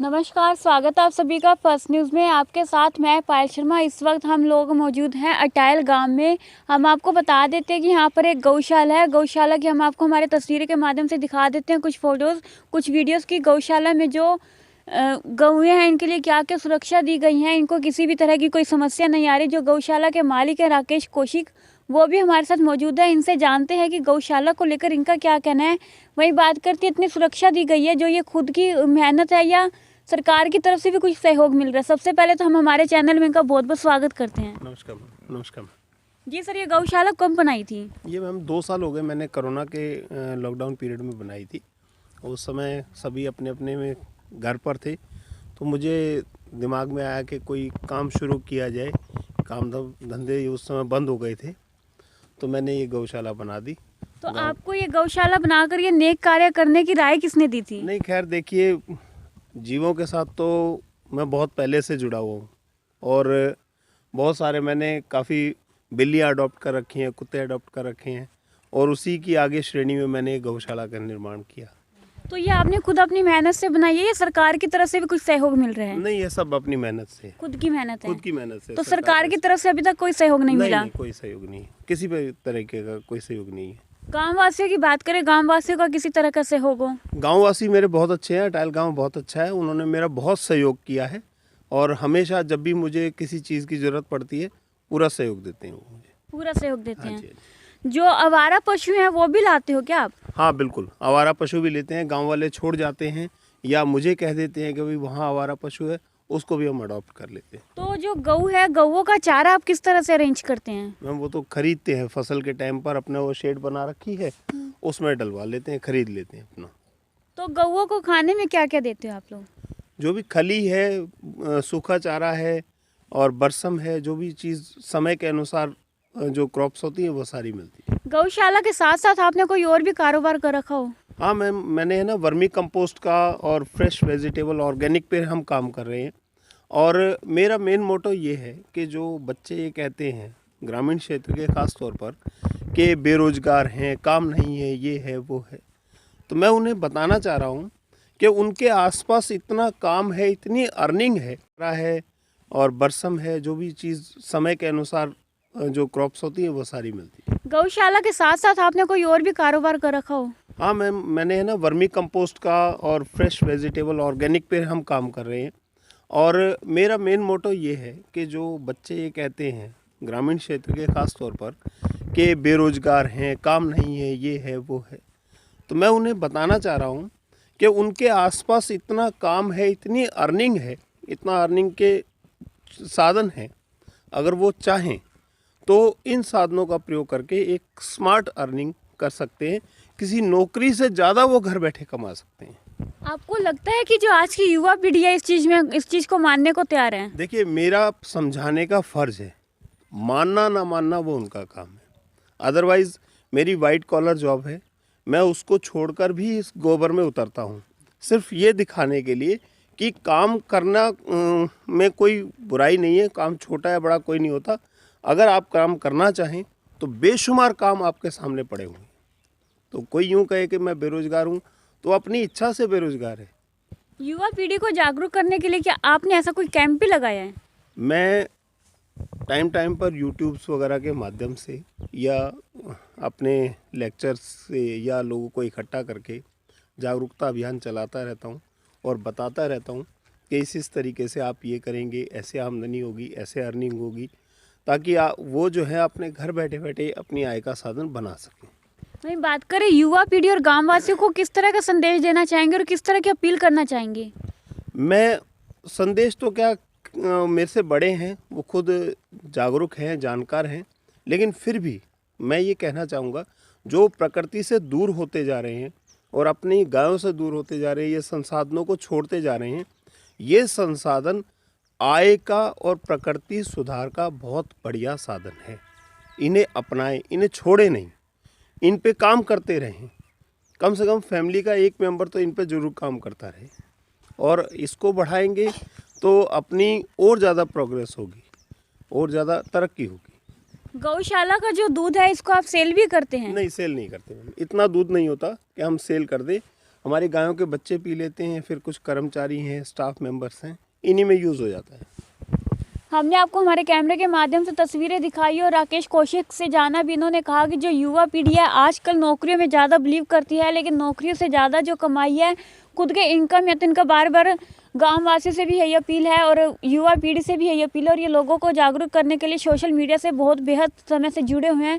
नमस्कार, स्वागत है आप सभी का फर्स्ट न्यूज़ में। आपके साथ मैं पायल शर्मा। इस वक्त हम लोग मौजूद हैं अटायल गांव में। हम आपको बता देते हैं कि यहाँ पर एक गौशाला है। गौशाला की हम आपको हमारे तस्वीरों के माध्यम से दिखा देते हैं कुछ फ़ोटोज़, कुछ वीडियोज़ की। गौशाला में जो गौएँ हैं इनके लिए क्या क्या सुरक्षा दी गई है, इनको किसी भी तरह की कोई समस्या नहीं आ रही। जो गौशाला के मालिक हैं राकेश कौशिक, वो भी हमारे साथ मौजूद है। इनसे जानते हैं कि गौशाला को लेकर इनका क्या कहना है। वही बात करती है, इतनी सुरक्षा दी गई है, जो ये खुद की मेहनत है या सरकार की तरफ से भी कुछ सहयोग मिल रहा है। सबसे पहले तो हम हमारे चैनल में इनका बहुत बहुत स्वागत करते हैं। नमस्कार। नमस्कार जी सर, ये गौशाला कब बनाई थी? ये मैम 2 साल हो गए। मैंने कोरोना के लॉकडाउन पीरियड में बनाई थी। उस समय सभी अपने अपने में घर पर थे, तो मुझे दिमाग में आया कि कोई काम शुरू किया जाए। काम धंधे उस समय बंद हो गए थे, तो मैंने ये गौशाला बना दी। तो आपको ये गौशाला बनाकर ये नेक कार्य करने की राय किसने दी थी? नहीं, खैर देखिए, जीवों के साथ तो मैं बहुत पहले से जुड़ा हुआ हूँ और बहुत सारे मैंने काफ़ी बिल्लियाँ अडॉप्ट कर रखी हैं, कुत्ते अडॉप्ट कर रखे हैं, और उसी की आगे श्रेणी में मैंने गौशाला का निर्माण किया। तो ये आपने खुद अपनी मेहनत से बनाई है या सरकार की तरफ से भी कुछ सहयोग मिल रहा है? नहीं, ये सब अपनी मेहनत से, खुद की मेहनत है। खुद की मेहनत से। तो सरकार की तरफ से अभी तक कोई सहयोग नहीं मिला? नहीं, कोई सहयोग नहीं, किसी भी तरीके का कोई सहयोग नहीं है। गाँव वासियों की बात करें, गाँव वासियों का किसी तरह का सहयोग हो? गाँववासी मेरे बहुत अच्छे हैं। अटायल गाँव बहुत अच्छा है। उन्होंने मेरा बहुत सहयोग किया है और हमेशा जब भी मुझे किसी चीज़ की ज़रूरत पड़ती है पूरा सहयोग देते हैं वो मुझे। पूरा सहयोग देते हाँ हैं। जी, हाँ जी। जो आवारा पशु हैं वो भी लाते हो क्या आप? हाँ बिल्कुल, आवारा पशु भी लेते हैं। गांव वाले छोड़ जाते हैं या मुझे कह देते हैं कि भाई वहाँ आवारा पशु है, उसको भी हम अडॉप्ट कर लेते हैं। तो जो गऊ है, गऊओं का चारा आप किस तरह से अरेंज करते हैं? हम वो तो खरीदते हैं, फसल के टाइम पर अपने वो शेड बना रखी है, उसमें डलवा लेते हैं, खरीद लेते हैं अपना। तो गऊओं को खाने में क्या क्या देते हो आप लोग? जो भी खली है, सूखा चारा है और बरसम है, जो भी चीज़ समय के अनुसार जो क्रॉप्स होती है वो सारी मिलती है। गौशाला के साथ साथ आपने कोई और भी कारोबार कर रखा हो? हाँ मैंने है ना वर्मी कंपोस्ट का और फ्रेश वेजिटेबल ऑर्गेनिक पे हम काम कर रहे हैं। और मेरा मेन मोटो ये है कि जो बच्चे ये कहते हैं ग्रामीण क्षेत्र के ख़ास तौर पर कि बेरोज़गार हैं, काम नहीं है, ये है वो है, तो मैं उन्हें बताना चाह रहा हूँ कि उनके आसपास इतना काम है, इतनी अर्निंग है और बरसम है, जो भी चीज़ समय के अनुसार जो क्रॉप्स होती है वो सारी मिलती है। गौशाला के साथ साथ आपने कोई और भी कारोबार कर रखा हो? हाँ मैंने है ना वर्मी कंपोस्ट का और फ्रेश वेजिटेबल ऑर्गेनिक पे हम काम कर रहे हैं। और मेरा मेन मोटो ये है कि जो बच्चे ये कहते हैं ग्रामीण क्षेत्र के ख़ास तौर पर कि बेरोज़गार हैं, काम नहीं है, ये है वो है, तो मैं उन्हें बताना चाह रहा हूँ कि उनके आसपास इतना काम है, इतनी अर्निंग है, इतना अर्निंग के साधन हैं। अगर वो चाहें तो इन साधनों का प्रयोग करके एक स्मार्ट अर्निंग कर सकते हैं। किसी नौकरी से ज़्यादा वो घर बैठे कमा सकते हैं। आपको लगता है कि जो आज की युवा पीढ़ी है इस चीज़ को मानने को तैयार है? देखिए, मेरा समझाने का फ़र्ज़ है, मानना ना मानना वो उनका काम है। अदरवाइज़ मेरी वाइट कॉलर जॉब है, मैं उसको छोड़कर भी इस गोबर में उतरता हूँ, सिर्फ ये दिखाने के लिए कि काम करना में कोई बुराई नहीं है। काम छोटा या बड़ा कोई नहीं होता। अगर आप काम करना चाहें तो बेशुमार काम आपके सामने पड़े हुए हैं। तो कोई यूँ कहे कि मैं बेरोज़गार हूँ, तो अपनी इच्छा से बेरोज़गार है। युवा पीढ़ी को जागरूक करने के लिए क्या आपने ऐसा कोई कैंप भी लगाया है? मैं टाइम पर यूट्यूब्स वगैरह के माध्यम से या अपने लेक्चर्स से या लोगों को इकट्ठा करके जागरूकता अभियान चलाता रहता हूँ और बताता रहता हूँ कि इस तरीके से आप ये करेंगे, ऐसे आमदनी होगी, ऐसे अर्निंग होगी, ताकि वो जो है अपने घर बैठे बैठे अपनी आय का साधन बना सकें। वही बात करें, युवा पीढ़ी और गाँव वासियों को किस तरह का संदेश देना चाहेंगे और किस तरह की अपील करना चाहेंगे? मैं संदेश तो क्या, मेरे से बड़े हैं, वो खुद जागरूक हैं, जानकार हैं, लेकिन फिर भी मैं ये कहना चाहूँगा, जो प्रकृति से दूर होते जा रहे हैं और अपनी गायों से दूर होते जा रहे हैं, ये संसाधनों को छोड़ते जा रहे हैं, ये संसाधन आय का और प्रकृति सुधार का बहुत बढ़िया साधन है। इन्हें अपनाएं, इन्हें छोड़े नहीं, इन पे काम करते रहें। कम से कम फैमिली का एक मेंबर तो इन पे ज़रूर काम करता रहे, और इसको बढ़ाएंगे तो अपनी और ज़्यादा प्रोग्रेस होगी और ज़्यादा तरक्की होगी। गौशाला का जो दूध है इसको आप सेल भी करते हैं? नहीं, सेल नहीं करते मैम। इतना दूध नहीं होता कि हम सेल कर दें। हमारी गायों के बच्चे पी लेते हैं, फिर कुछ कर्मचारी हैं, स्टाफ मेंबर्स हैं, इन्हीं में यूज़ हो जाता है। हमने आपको हमारे कैमरे के माध्यम से तस्वीरें दिखाई और राकेश कौशिक से जाना भी। इन्होंने कहा कि जो युवा पीढ़ी है आजकल नौकरियों में ज़्यादा बिलीव करती है, लेकिन नौकरियों से ज़्यादा जो कमाई है खुद के इनकम है। तो इनका बार बार गाँव वासियों से भी यही अपील है और युवा पीढ़ी से भी यही अपील है, और ये लोगों को जागरूक करने के लिए सोशल मीडिया से बहुत बेहद समय से जुड़े हुए हैं।